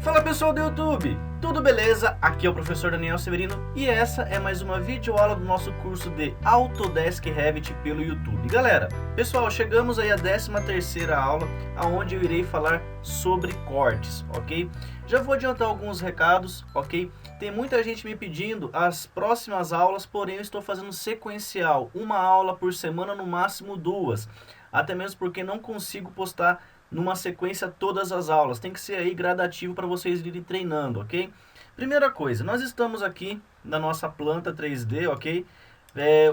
Fala pessoal do YouTube, tudo beleza? Aqui é o professor Daniel Severino e essa é mais uma videoaula do nosso curso de Autodesk Revit pelo YouTube. Galera, pessoal, chegamos aí à 13ª aula, onde eu irei falar sobre cortes, ok? Já vou adiantar alguns recados, ok? Tem muita gente me pedindo as próximas aulas, porém eu estou fazendo sequencial, uma aula por semana, no máximo 2, até mesmo porque não consigo postar numa sequência todas as aulas, tem que ser aí gradativo para vocês irem treinando, ok? Primeira coisa, nós estamos aqui na nossa planta 3D, ok?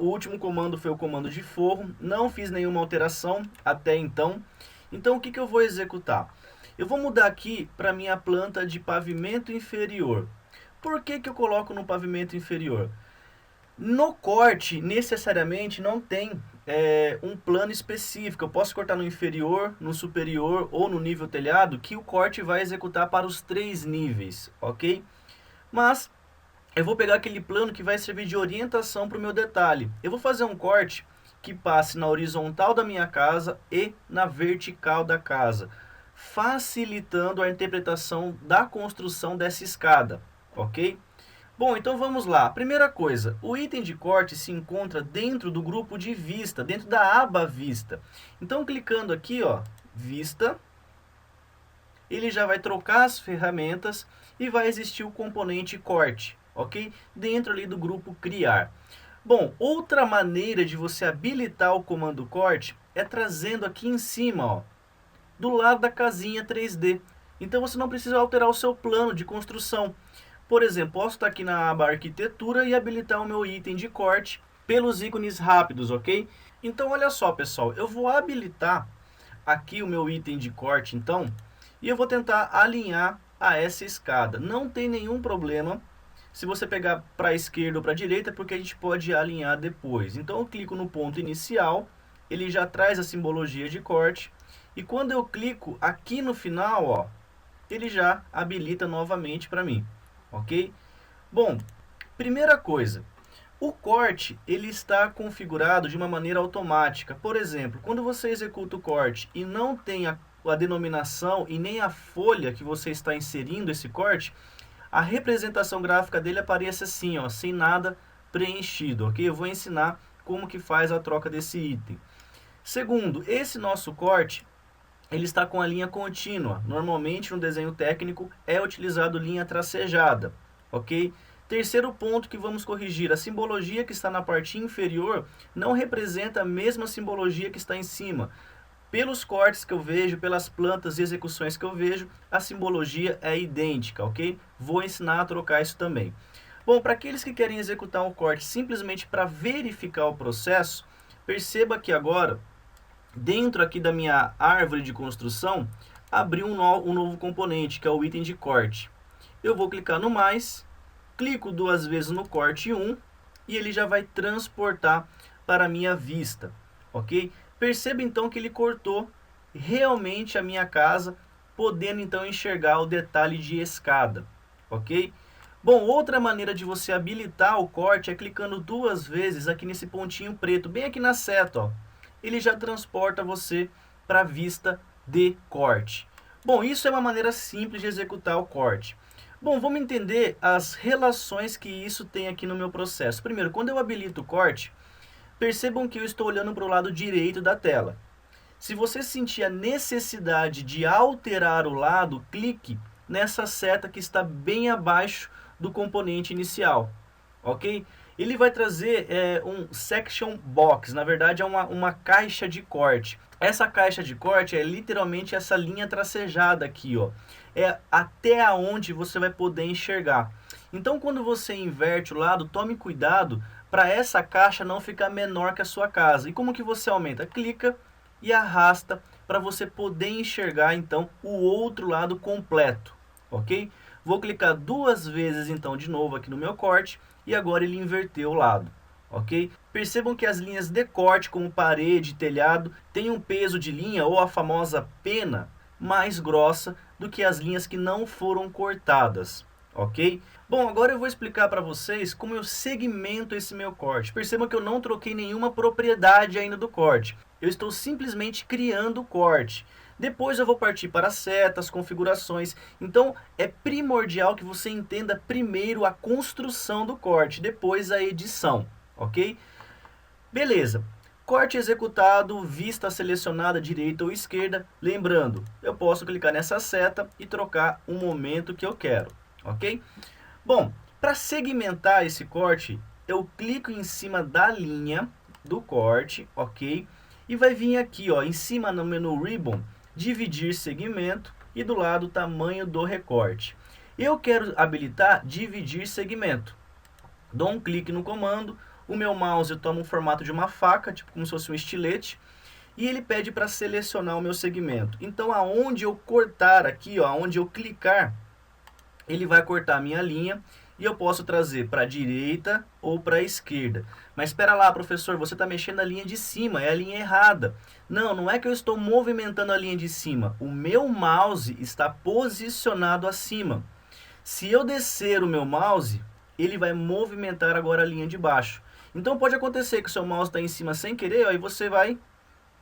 O último comando foi o comando de forro, não fiz nenhuma alteração até então. Então o que eu vou executar? Eu vou mudar aqui para minha planta de pavimento inferior. Por que eu coloco no pavimento inferior? No corte, necessariamente, não tem um plano específico. Eu posso cortar no inferior, no superior ou no nível telhado, que o corte vai executar para os 3 níveis, ok? Mas eu vou pegar aquele plano que vai servir de orientação para o meu detalhe. Eu vou fazer um corte que passe na horizontal da minha casa e na vertical da casa, facilitando a interpretação da construção dessa escada, ok? Bom, então vamos lá. Primeira coisa, o item de corte se encontra dentro do grupo de vista, dentro da aba vista. Então clicando aqui, ó, vista, ele já vai trocar as ferramentas e vai existir o componente corte, ok? Dentro ali do grupo criar. Bom, outra maneira de você habilitar o comando corte é trazendo aqui em cima, ó, do lado da casinha 3D. Então você não precisa alterar o seu plano de construção. Por exemplo, posso estar aqui na aba arquitetura e habilitar o meu item de corte pelos ícones rápidos, ok? Então olha só pessoal, eu vou habilitar aqui o meu item de corte então, e eu vou tentar alinhar a essa escada. Não tem nenhum problema se você pegar para a esquerda ou para a direita, porque a gente pode alinhar depois. Então eu clico no ponto inicial, ele já traz a simbologia de corte, e quando eu clico aqui no final, ó, ele já habilita novamente para mim. Ok? Bom, primeira coisa, o corte ele está configurado de uma maneira automática. Por exemplo, quando você executa o corte e não tem a denominação e nem a folha que você está inserindo esse corte, a representação gráfica dele aparece assim, ó, sem nada preenchido, ok? Eu vou ensinar como que faz a troca desse item. Segundo, esse nosso corte ele está com a linha contínua. Normalmente no desenho técnico é utilizado linha tracejada, ok? Terceiro ponto que vamos corrigir, a simbologia que está na parte inferior não representa a mesma simbologia que está em cima. Pelos cortes que eu vejo, pelas plantas e execuções que eu vejo, a simbologia é idêntica, ok? Vou ensinar a trocar isso também. Bom, para aqueles que querem executar um corte simplesmente para verificar o processo, perceba que agora dentro aqui da minha árvore de construção, abri um novo componente, que é o item de corte. Eu vou clicar no mais, clico 2 vezes no corte 1 e ele já vai transportar para a minha vista, ok? Perceba então que ele cortou realmente a minha casa, podendo então enxergar o detalhe de escada, ok? Bom, outra maneira de você habilitar o corte é clicando 2 vezes aqui nesse pontinho preto, bem aqui na seta, ó. Ele já transporta você para a vista de corte. Bom, isso é uma maneira simples de executar o corte. Bom, vamos entender as relações que isso tem aqui no meu processo. Primeiro, quando eu habilito o corte, percebam que eu estou olhando para o lado direito da tela. Se você sentir a necessidade de alterar o lado, clique nessa seta que está bem abaixo do componente inicial, ok? Ele vai trazer um section box, na verdade é uma caixa de corte. Essa caixa de corte é literalmente essa linha tracejada aqui, ó. É até aonde você vai poder enxergar. Então quando você inverte o lado, tome cuidado para essa caixa não ficar menor que a sua casa. E como que você aumenta? Clica e arrasta para você poder enxergar então o outro lado completo, ok? Vou clicar 2 vezes então de novo aqui no meu corte e agora ele inverteu o lado, ok? Percebam que as linhas de corte, como parede, telhado, têm um peso de linha ou a famosa pena mais grossa do que as linhas que não foram cortadas, ok? Bom, agora eu vou explicar para vocês como eu segmento esse meu corte. Percebam que eu não troquei nenhuma propriedade ainda do corte. Eu estou simplesmente criando o corte. Depois eu vou partir para setas, configurações. Então é primordial que você entenda primeiro a construção do corte, depois a edição, ok? Beleza. Corte executado, vista selecionada direita ou esquerda. Lembrando, eu posso clicar nessa seta e trocar o momento que eu quero, ok? Bom, para segmentar esse corte, eu clico em cima da linha do corte, ok? E vai vir aqui, ó, em cima no menu Ribbon, dividir segmento e do lado tamanho do recorte. Eu quero habilitar dividir segmento. Dou um clique no comando, o meu mouse toma o formato de uma faca, tipo como se fosse um estilete, e ele pede para selecionar o meu segmento. Então, aonde eu cortar aqui, ó, aonde eu clicar, ele vai cortar a minha linha e eu posso trazer para a direita ou para a esquerda. Mas espera lá, professor, você está mexendo a linha de cima, é a linha errada. Não, não é que eu estou movimentando a linha de cima, o meu mouse está posicionado acima. Se eu descer o meu mouse, ele vai movimentar agora a linha de baixo. Então pode acontecer que o seu mouse está em cima sem querer, aí você vai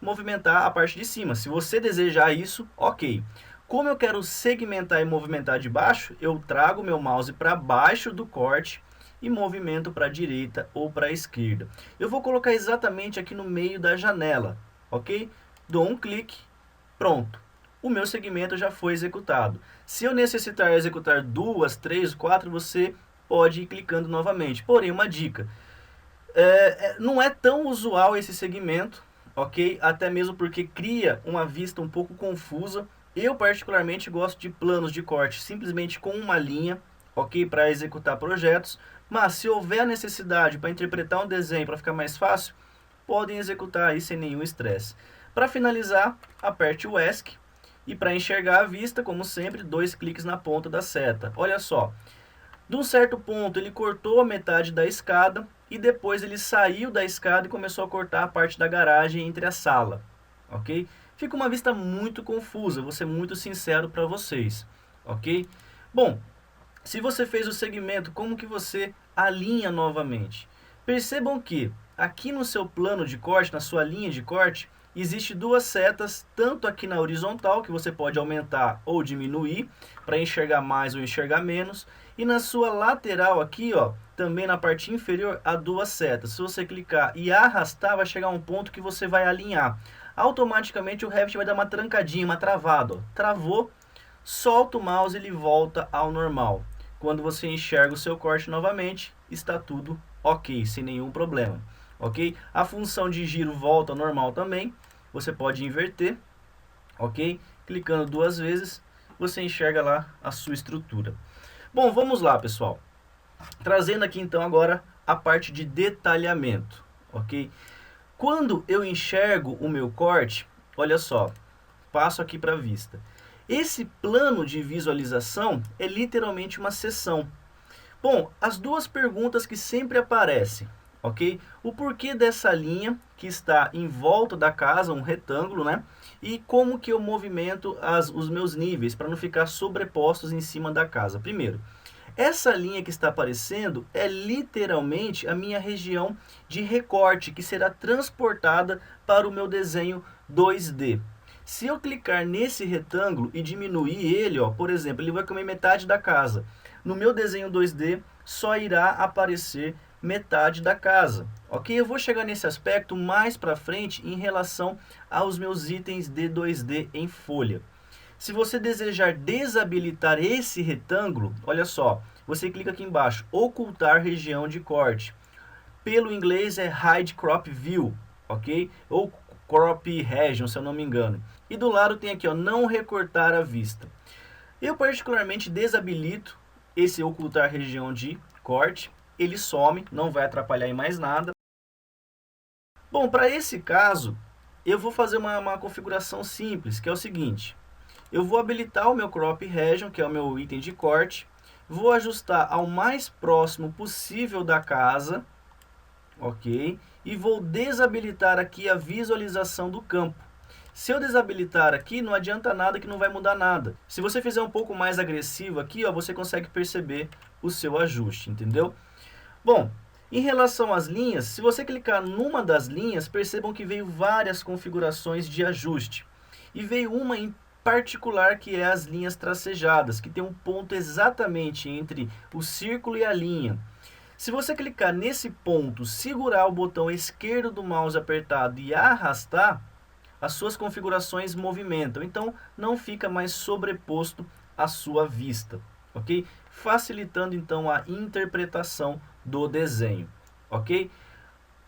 movimentar a parte de cima. Se você desejar isso, ok. Como eu quero segmentar e movimentar de baixo, eu trago meu mouse para baixo do corte e movimento para a direita ou para a esquerda. Eu vou colocar exatamente aqui no meio da janela, ok? Dou um clique, pronto. O meu segmento já foi executado. Se eu necessitar executar 2, 3, 4, você pode ir clicando novamente. Porém, uma dica, não é tão usual esse segmento, ok? Até mesmo porque cria uma vista um pouco confusa. Eu particularmente gosto de planos de corte simplesmente com uma linha, ok? Para executar projetos. Mas se houver necessidade para interpretar um desenho para ficar mais fácil, podem executar aí sem nenhum estresse. Para finalizar, aperte o ESC. E para enxergar a vista, como sempre, 2 cliques na ponta da seta. Olha só, de um certo ponto ele cortou a metade da escada e depois ele saiu da escada e começou a cortar a parte da garagem entre a sala, ok? Fica uma vista muito confusa, vou ser muito sincero para vocês, ok? Bom, se você fez o segmento, como que você alinha novamente? Percebam que aqui no seu plano de corte, na sua linha de corte, existe 2 setas, tanto aqui na horizontal, que você pode aumentar ou diminuir, para enxergar mais ou enxergar menos, e na sua lateral aqui, ó, também na parte inferior, há 2 setas. Se você clicar e arrastar, vai chegar a um ponto que você vai alinhar. Automaticamente o Revit vai dar uma trancadinha, uma travada, ó. Travou, solta o mouse e ele volta ao normal. Quando você enxerga o seu corte novamente, está tudo ok, sem nenhum problema. Ok? A função de giro volta ao normal também. Você pode inverter, ok? Clicando 2 vezes, você enxerga lá a sua estrutura. Bom, vamos lá, pessoal. Trazendo aqui então agora a parte de detalhamento, ok? Quando eu enxergo o meu corte, olha só, passo aqui para a vista. Esse plano de visualização é literalmente uma seção. Bom, as 2 perguntas que sempre aparecem, ok? O porquê dessa linha que está em volta da casa, um retângulo, né? E como que eu movimento os meus níveis para não ficar sobrepostos em cima da casa. Primeiro, essa linha que está aparecendo é literalmente a minha região de recorte que será transportada para o meu desenho 2D. Se eu clicar nesse retângulo e diminuir ele, ó, por exemplo, ele vai comer metade da casa. No meu desenho 2D só irá aparecer metade da casa, ok? Eu vou chegar nesse aspecto mais para frente em relação aos meus itens de 2D em folha. Se você desejar desabilitar esse retângulo, olha só, você clica aqui embaixo, ocultar região de corte. Pelo inglês é Hide Crop View, ok? Ou Crop Region, se eu não me engano. E do lado tem aqui, ó, não recortar a vista. Eu particularmente desabilito esse ocultar região de corte. Ele some, não vai atrapalhar em mais nada. Bom, para esse caso, eu vou fazer uma configuração simples, que é o seguinte. Eu vou habilitar o meu Crop Region, que é o meu item de corte. Vou ajustar ao mais próximo possível da casa, ok? E vou desabilitar aqui a visualização do campo. Se eu desabilitar aqui, não adianta nada que não vai mudar nada. Se você fizer um pouco mais agressivo aqui, ó, você consegue perceber o seu ajuste, entendeu? Bom, em relação às linhas, se você clicar numa das linhas, percebam que veio várias configurações de ajuste. E veio uma em particular que é as linhas tracejadas, que tem um ponto exatamente entre o círculo e a linha. Se você clicar nesse ponto, segurar o botão esquerdo do mouse apertado e arrastar, as suas configurações movimentam, então não fica mais sobreposto à sua vista, ok? Facilitando então a interpretação do desenho, ok?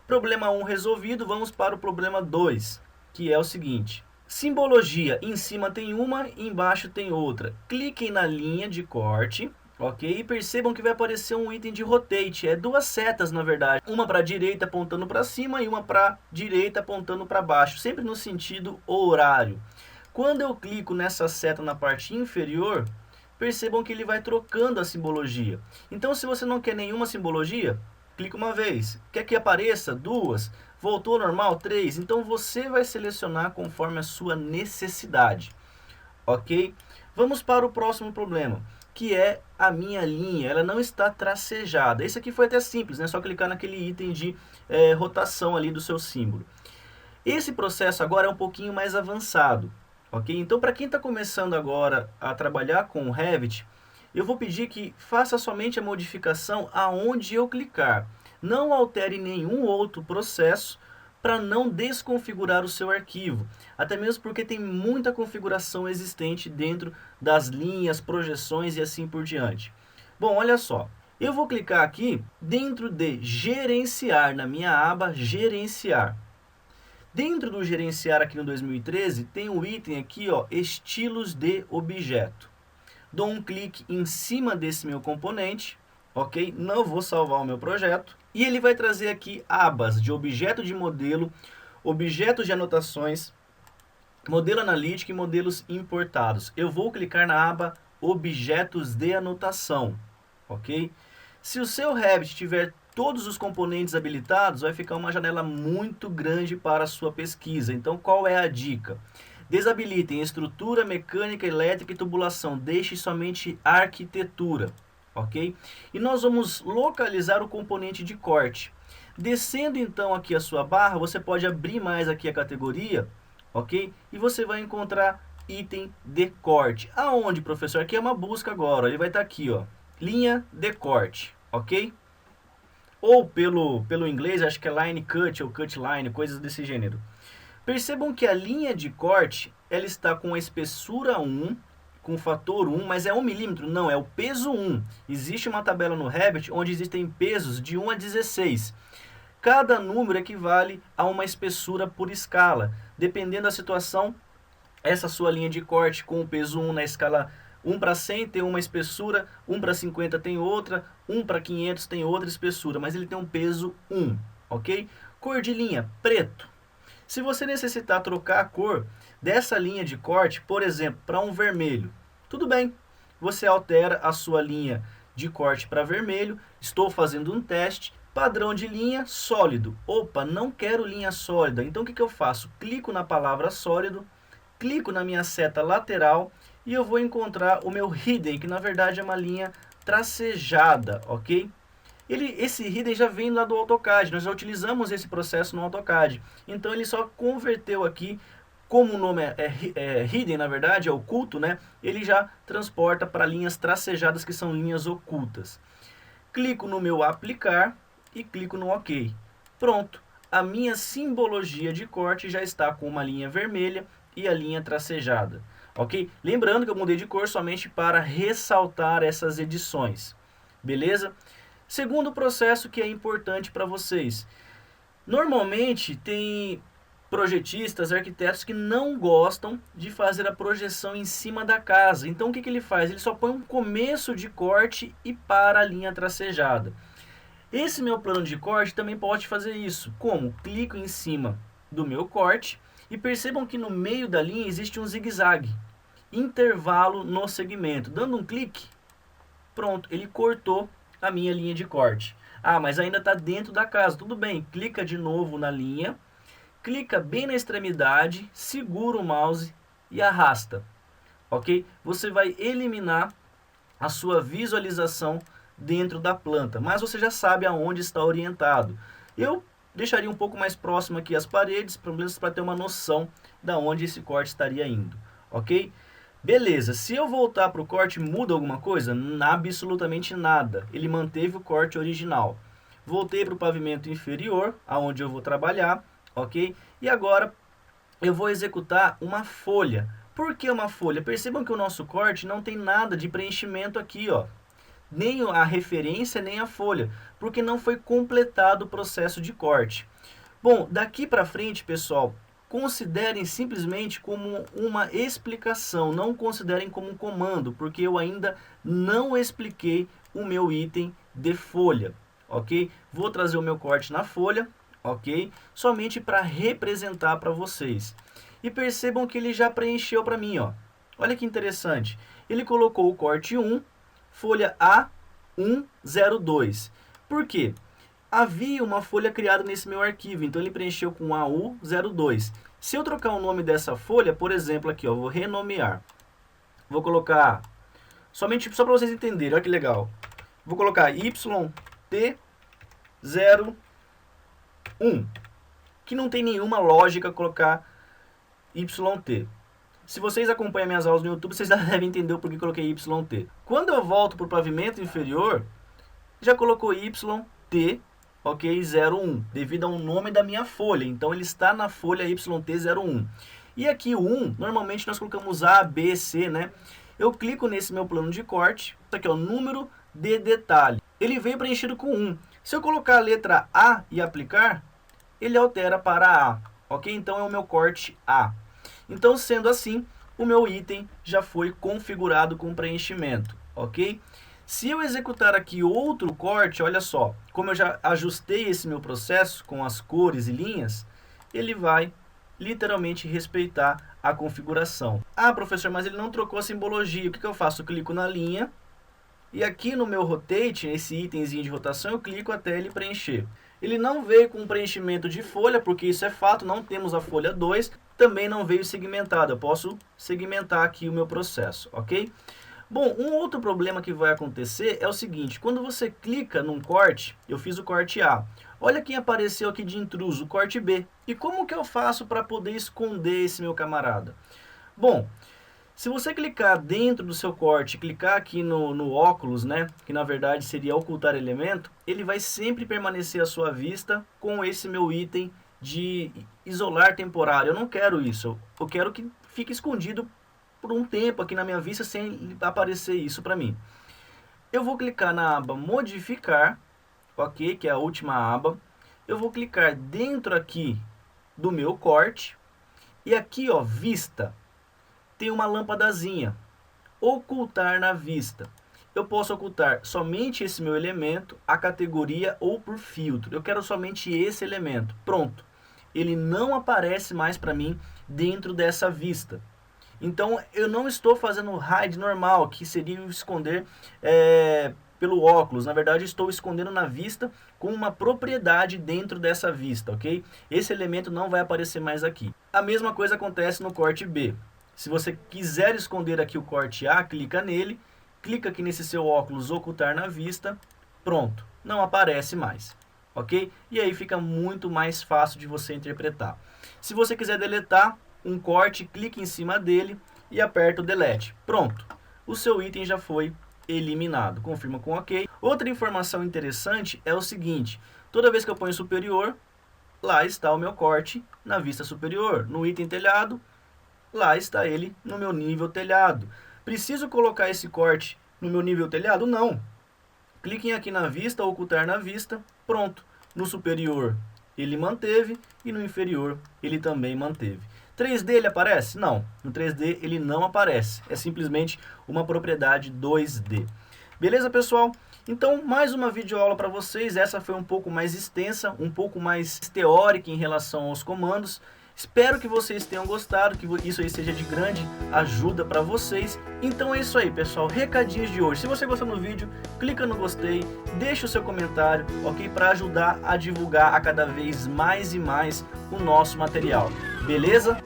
Problema 1 resolvido, vamos para o problema 2, que é o seguinte. Simbologia, em cima tem uma, embaixo tem outra. Cliquem na linha de corte, ok? E percebam que vai aparecer um item de rotate, é duas setas na verdade. Uma para a direita apontando para cima e uma para a direita apontando para baixo, sempre no sentido horário. Quando eu clico nessa seta na parte inferior, percebam que ele vai trocando a simbologia. Então se você não quer nenhuma simbologia, clica uma vez. Quer que apareça? Duas. Voltou ao normal? 3. Então você vai selecionar conforme a sua necessidade. Ok? Vamos para o próximo problema, que é a minha linha. Ela não está tracejada. Esse aqui foi até simples, né? Só clicar naquele item de rotação ali do seu símbolo. Esse processo agora é um pouquinho mais avançado. Ok? Então, para quem está começando agora a trabalhar com o Revit, eu vou pedir que faça somente a modificação aonde eu clicar. Não altere nenhum outro processo para não desconfigurar o seu arquivo. Até mesmo porque tem muita configuração existente dentro das linhas, projeções e assim por diante. Bom, olha só. Eu vou clicar aqui dentro de gerenciar, na minha aba gerenciar. Dentro do gerenciar aqui no 2013, tem um item aqui, ó, estilos de objeto. Dou um clique em cima desse meu componente, ok? Não vou salvar o meu projeto. E ele vai trazer aqui abas de objeto de modelo, objetos de anotações, modelo analítico e modelos importados. Eu vou clicar na aba objetos de anotação, ok? Se o seu Revit tiver todos os componentes habilitados, vai ficar uma janela muito grande para a sua pesquisa. Então, qual é a dica? Desabilitem estrutura, mecânica, elétrica e tubulação. Deixe somente arquitetura, ok? E nós vamos localizar o componente de corte. Descendo então aqui a sua barra, você pode abrir mais aqui a categoria, ok? E você vai encontrar item de corte. Aonde, professor? Aqui é uma busca agora. Ele vai estar aqui, ó. Linha de corte, ok? Ou pelo inglês, acho que é line cut ou cut line, coisas desse gênero. Percebam que a linha de corte, ela está com a espessura 1, com o fator 1, mas é 1 milímetro? Não, é o peso 1. Existe uma tabela no Revit onde existem pesos de 1 a 16. Cada número equivale a uma espessura por escala. Dependendo da situação, essa sua linha de corte com o peso 1 na escala 1 para 100 tem uma espessura, 1 para 50 tem outra, 1 para 500 tem outra espessura, mas ele tem um peso 1, ok? Cor de linha, preto. Se você necessitar trocar a cor dessa linha de corte, por exemplo, para um vermelho, tudo bem. Você altera a sua linha de corte para vermelho. Estou fazendo um teste. Padrão de linha, sólido. Opa, não quero linha sólida. Então o que eu faço? Clico na palavra sólido, clico na minha seta lateral e eu vou encontrar o meu hidden, que na verdade é uma linha tracejada, ok? Esse hidden já vem lá do AutoCAD, nós já utilizamos esse processo no AutoCAD. Então ele só converteu aqui, como o nome é hidden, na verdade, é oculto, né? Ele já transporta para linhas tracejadas, que são linhas ocultas. Clico no meu aplicar e clico no OK. Pronto, a minha simbologia de corte já está com uma linha vermelha e a linha tracejada. Ok? Lembrando que eu mudei de cor somente para ressaltar essas edições. Beleza? Segundo processo que é importante para vocês. Normalmente tem projetistas, arquitetos que não gostam de fazer a projeção em cima da casa. Então o que ele faz? Ele só põe um começo de corte e para a linha tracejada. Esse meu plano de corte também pode fazer isso. Como? Clico em cima do meu corte e percebam que no meio da linha existe um zigue-zague. Intervalo no segmento. Dando um clique, pronto, ele cortou a minha linha de corte. Ah, mas ainda está dentro da casa. Tudo bem, clica de novo na linha, clica bem na extremidade, segura o mouse e arrasta. Ok? Você vai eliminar a sua visualização dentro da planta, mas você já sabe aonde está orientado. Eu deixaria um pouco mais próximo aqui as paredes, para ter uma noção da onde esse corte estaria indo, ok? Beleza, se eu voltar para o corte, muda alguma coisa? Absolutamente nada, ele manteve o corte original. Voltei para o pavimento inferior, aonde eu vou trabalhar, ok? E agora eu vou executar uma folha. Por que uma folha? Percebam que o nosso corte não tem nada de preenchimento aqui, ó. Nem a referência, nem a folha, porque não foi completado o processo de corte. Bom, daqui para frente, pessoal, considerem simplesmente como uma explicação, não considerem como um comando, porque eu ainda não expliquei o meu item de folha, ok? Vou trazer o meu corte na folha, ok? Somente para representar para vocês. E percebam que ele já preencheu para mim, ó. Olha que interessante. Ele colocou o corte 1, folha A102. Por quê? Havia uma folha criada nesse meu arquivo, então ele preencheu com AU02. Se eu trocar o nome dessa folha, por exemplo, aqui, ó, vou renomear. Vou colocar, somente só para vocês entenderem, olha que legal. Vou colocar YT01, que não tem nenhuma lógica colocar YT. Se vocês acompanham minhas aulas no YouTube, vocês já devem entender o porquê coloquei YT. Quando eu volto para o pavimento inferior, já colocou YT, ok, 01, devido ao nome da minha folha. Então ele está na folha YT01. E aqui o 1, normalmente nós colocamos A, B, C, né? Eu clico nesse meu plano de corte, isso aqui é o número de detalhe. Ele veio preenchido com 1. Se eu colocar a letra A e aplicar, ele altera para A, ok? Então é o meu corte A. Então, sendo assim, o meu item já foi configurado com preenchimento, ok? Se eu executar aqui outro corte, olha só, como eu já ajustei esse meu processo com as cores e linhas, ele vai literalmente respeitar a configuração. Ah, professor, mas ele não trocou a simbologia. O que eu faço? Eu clico na linha e aqui no meu rotate, esse itemzinho de rotação, eu clico até ele preencher. Ele não veio com preenchimento de folha, porque isso é fato, não temos a folha 2, também não veio segmentado. Eu posso segmentar aqui o meu processo, ok? Bom, um outro problema que vai acontecer é o seguinte, quando você clica num corte, eu fiz o corte A, olha quem apareceu aqui de intruso, o corte B. E como que eu faço para poder esconder esse meu camarada? Bom, se você clicar dentro do seu corte, clicar aqui no óculos, né, que na verdade seria ocultar elemento, ele vai sempre permanecer à sua vista com esse meu item de isolar temporário. Eu não quero isso, eu quero que fique escondido por um tempo aqui na minha vista sem aparecer isso para mim. Eu vou clicar na aba modificar, ok, que é a última aba. Eu vou clicar dentro aqui do meu corte e aqui, ó, vista. Tem uma lâmpadazinha, ocultar na vista. Eu posso ocultar somente esse meu elemento, a categoria ou por filtro. Eu quero somente esse elemento. Pronto. Ele não aparece mais para mim dentro dessa vista. Então eu não estou fazendo o hide normal, que seria o esconder pelo óculos. Na verdade, estou escondendo na vista com uma propriedade dentro dessa vista, ok? Esse elemento não vai aparecer mais aqui. A mesma coisa acontece no corte B. Se você quiser esconder aqui o corte A, clica nele, clica aqui nesse seu óculos ocultar na vista, pronto, não aparece mais, ok? E aí fica muito mais fácil de você interpretar. Se você quiser deletar um corte, clique em cima dele e aperta o delete, pronto, o seu item já foi eliminado, confirma com ok. Outra informação interessante é o seguinte, toda vez que eu ponho superior, lá está o meu corte na vista superior, no item telhado, lá está ele no meu nível telhado. Preciso colocar esse corte no meu nível telhado? Não. Cliquem aqui na vista, ocultar na vista, pronto. No superior ele manteve e no inferior ele também manteve. 3D ele aparece? Não. No 3D ele não aparece. É simplesmente uma propriedade 2D. Beleza, pessoal? Então, mais uma videoaula para vocês. Essa foi um pouco mais extensa, um pouco mais teórica em relação aos comandos. Espero que vocês tenham gostado, que isso aí seja de grande ajuda para vocês. Então é isso aí, pessoal, recadinhos de hoje. Se você gostou do vídeo, clica no gostei, deixa o seu comentário, ok? Para ajudar a divulgar a cada vez mais e mais o nosso material, beleza?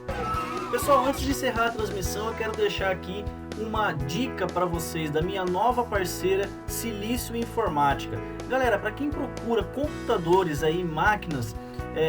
Pessoal, antes de encerrar a transmissão, eu quero deixar aqui uma dica para vocês da minha nova parceira Silício Informática. Galera, para quem procura computadores aí, máquinas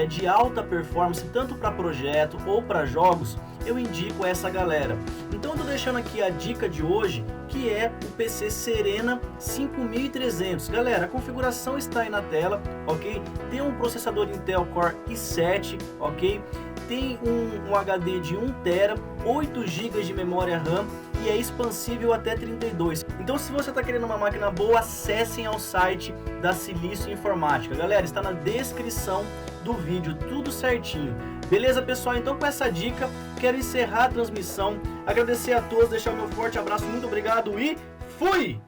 de alta performance, tanto para projeto ou para jogos, eu indico essa galera. Então eu tô deixando aqui a dica de hoje, que é o PC Serena 5300. Galera, a configuração está aí na tela, ok? Tem um processador Intel Core i7, ok? Tem um HD de 1 TB, 8 GB de memória RAM e é expansível até 32. Então se você está querendo uma máquina boa, acessem ao site da Silício Informática. Galera, está na descrição do vídeo, tudo certinho. Beleza, pessoal? Então com essa dica, quero encerrar a transmissão, agradecer a todos, deixar o meu forte abraço, muito obrigado e fui!